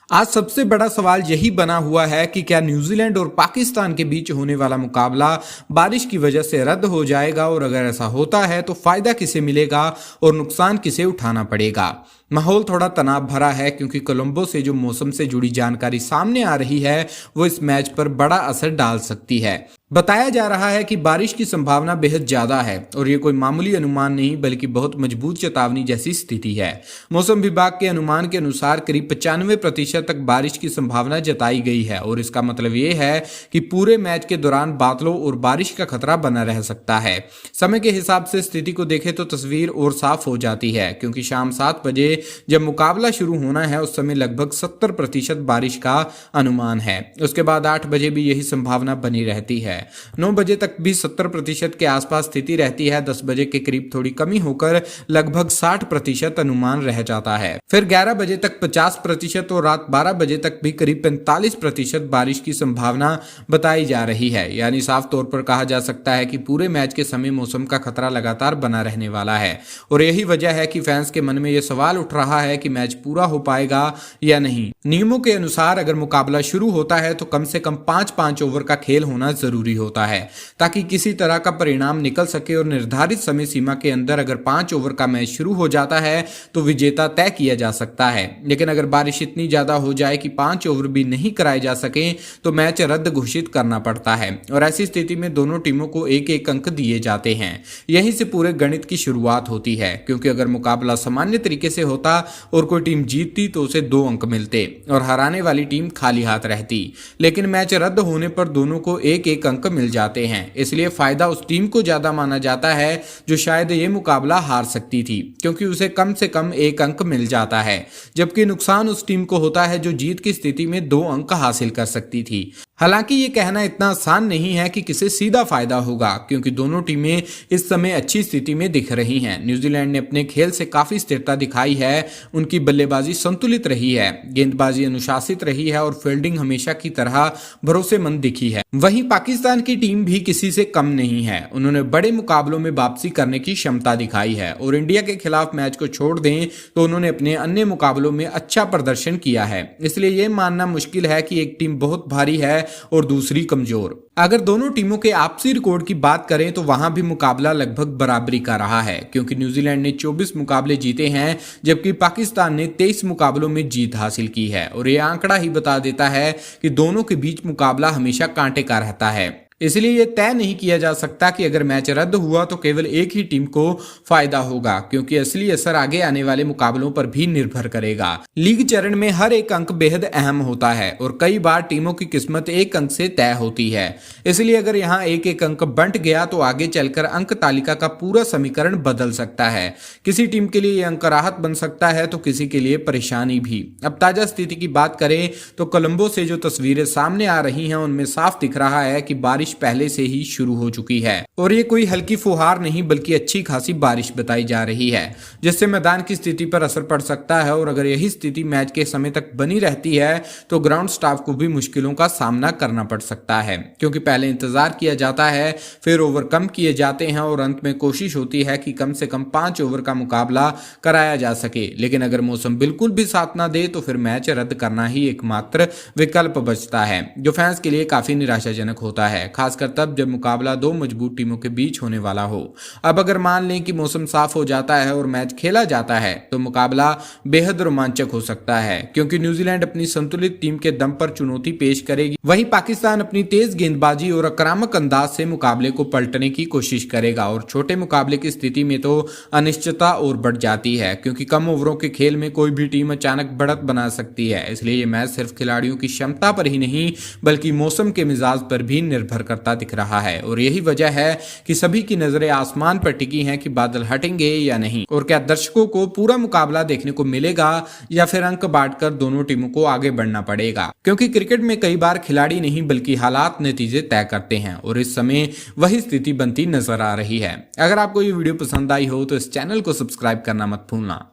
आज सबसे बड़ा सवाल यही बना हुआ है कि क्या न्यूजीलैंड और पाकिस्तान के बीच होने वाला मुकाबला बारिश की वजह से रद्द हो जाएगा, और अगर ऐसा होता है तो फायदा किसे मिलेगा और नुकसान किसे उठाना पड़ेगा। माहौल थोड़ा तनाव भरा है क्योंकि कोलंबो से जो मौसम से जुड़ी जानकारी सामने आ रही है वो इस मैच पर बड़ा असर डाल सकती है। बताया जा रहा है कि बारिश की संभावना बेहद ज्यादा है और ये कोई मामूली अनुमान नहीं बल्कि बहुत मजबूत चेतावनी जैसी स्थिति है। मौसम विभाग के अनुमान के अनुसार करीब 95% तक बारिश की संभावना जताई गई है और इसका मतलब ये है कि पूरे मैच के दौरान बादलों और बारिश का खतरा बना रह सकता है। समय के हिसाब से स्थिति को देखें तो तस्वीर और साफ हो जाती है क्योंकि शाम 7 बजे जब मुकाबला शुरू होना है उस समय लगभग 70% बारिश का अनुमान है। उसके बाद 8 बजे भी यही संभावना बनी रहती है। 9 बजे तक भी 70% के आसपास स्थिति रहती है। 10 बजे के करीब थोड़ी कमी होकर लगभग 60% अनुमान रह जाता है। फिर 11 बजे तक 50% और रात 12 बजे तक भी करीब 45% बारिश की संभावना बताई जा रही है। यानी साफ तौर पर कहा जा सकता है कि पूरे मैच के समय मौसम का खतरा लगातार बना रहने वाला है और यही वजह है कि फैंस के मन में यह सवाल उठ रहा है कि मैच पूरा हो पाएगा या नहीं। नियमों के अनुसार अगर मुकाबला शुरू होता है तो कम से कम 5-5 ओवर का खेल होना जरूरी होता है ताकि किसी तरह का परिणाम निकल सके और निर्धारित समय सीमा के अंदर अगर 5 ओवर का मैच शुरू हो जाता है तो विजेता तय किया जा सकता है। लेकिन अगर बारिश इतनी ज्यादा हो जाए कि 5 ओवर भी नहीं कराए जा सके तो मैच रद्द घोषित करना पड़ता है और ऐसी स्थिति में दोनों टीमों को एक एक अंक दिए जाते हैं। यहीं से पूरे गणित की शुरुआत होती है क्योंकि अगर मुकाबला सामान्य तरीके से होता और कोई टीम जीतती तो उसे 2 अंक मिलते और हराने वाली टीम खाली हाथ रहती। लेकिन मैच रद्द होने पर दोनों को एक एक अंक मिल जाते हैं, इसलिए फायदा उस टीम को ज्यादा माना जाता है जो शायद ये मुकाबला हार सकती थी क्योंकि उसे कम से कम 1 अंक मिल जाता है, जबकि नुकसान उस टीम को होता है जो जीत की स्थिति में 2 अंक हासिल कर सकती थी। हालांकि ये कहना इतना आसान नहीं है कि किसे सीधा फायदा होगा क्योंकि दोनों टीमें इस समय अच्छी स्थिति में दिख रही हैं। न्यूजीलैंड ने अपने खेल से काफी स्थिरता दिखाई है, उनकी बल्लेबाजी संतुलित रही है, गेंदबाजी अनुशासित रही है और फील्डिंग हमेशा की तरह भरोसेमंद दिखी है। वहीं पाकिस्तान की टीम भी किसी से कम नहीं है, उन्होंने बड़े मुकाबलों में वापसी करने की क्षमता दिखाई है और इंडिया के खिलाफ मैच को छोड़ दें तो उन्होंने अपने अन्य मुकाबलों में अच्छा प्रदर्शन किया है। इसलिए यह मानना मुश्किल है कि एक टीम बहुत भारी है और दूसरी कमजोर। अगर दोनों टीमों के आपसी रिकॉर्ड की बात करें तो वहां भी मुकाबला लगभग बराबरी का रहा है क्योंकि न्यूजीलैंड ने 24 मुकाबले जीते हैं जबकि पाकिस्तान ने 23 मुकाबलों में जीत हासिल की है और यह आंकड़ा ही बता देता है कि दोनों के बीच मुकाबला हमेशा कांटे का रहता है। इसलिए यह तय नहीं किया जा सकता कि अगर मैच रद्द हुआ तो केवल एक ही टीम को फायदा होगा क्योंकि असली असर आगे आने वाले मुकाबलों पर भी निर्भर करेगा। लीग चरण में हर एक अंक बेहद अहम होता है और कई बार टीमों की किस्मत एक अंक से तय होती है। इसलिए अगर यहाँ एक एक अंक बंट गया तो आगे चलकर अंक तालिका का पूरा समीकरण बदल सकता है। किसी टीम के लिए यह अंक राहत बन सकता है तो किसी के लिए परेशानी भी। अब ताजा स्थिति की बात करें तो कोलंबो से जो तस्वीरें सामने आ रही हैं उनमें साफ दिख रहा है कि बारिश पहले से ही शुरू हो चुकी है और ये कोई हल्की फुहार नहीं बल्कि अच्छी खासी बारिश बताई जा रही है जिससे मैदान की स्थिति पर असर पड़ सकता है। और अगर यही स्थिति मैच के समय तक बनी रहती है तो ग्राउंड स्टाफ को भी मुश्किलों का सामना करना पड़ सकता है क्योंकि पहले इंतजार किया जाता है, फिर ओवर कम किए जाते हैं और अंत में कोशिश होती है कि कम से कम 5 ओवर का मुकाबला कराया जा सके। लेकिन अगर मौसम बिल्कुल भी साथ ना दे तो फिर मैच रद्द करना ही एकमात्र विकल्प बचता है जो फैंस के लिए काफी निराशाजनक होता है, खासकर तब जब मुकाबला 2 मजबूत टीमों के बीच होने वाला हो। अब अगर मान लें कि मौसम साफ हो जाता है और मैच खेला जाता है तो मुकाबला बेहद रोमांचक हो सकता है क्योंकि न्यूजीलैंड अपनी संतुलित टीम के दम पर चुनौती पेश करेगी, वहीं पाकिस्तान अपनी तेज गेंदबाजी और आक्रामक अंदाज से मुकाबले को पलटने की कोशिश करेगा। और छोटे मुकाबले की स्थिति में तो अनिश्चितता और बढ़ जाती है क्योंकि कम ओवरों के खेल में कोई भी टीम अचानक बढ़त बना सकती है। इसलिए ये मैच सिर्फ खिलाड़ियों की क्षमता पर ही नहीं बल्कि मौसम के मिजाज पर भी निर्भर करता दिख रहा है और यही वजह है कि सभी की नजरें आसमान पर टिकी हैं कि बादल हटेंगे या नहीं और क्या दर्शकों को पूरा मुकाबला देखने को मिलेगा या फिर अंक बांटकर दोनों टीमों को आगे बढ़ना पड़ेगा क्योंकि क्रिकेट में कई बार खिलाड़ी नहीं बल्कि हालात नतीजे तय करते हैं और इस समय वही स्थिति बनती नजर आ रही है। अगर आपको ये वीडियो पसंद आई हो तो इस चैनल को सब्सक्राइब करना मत भूलना।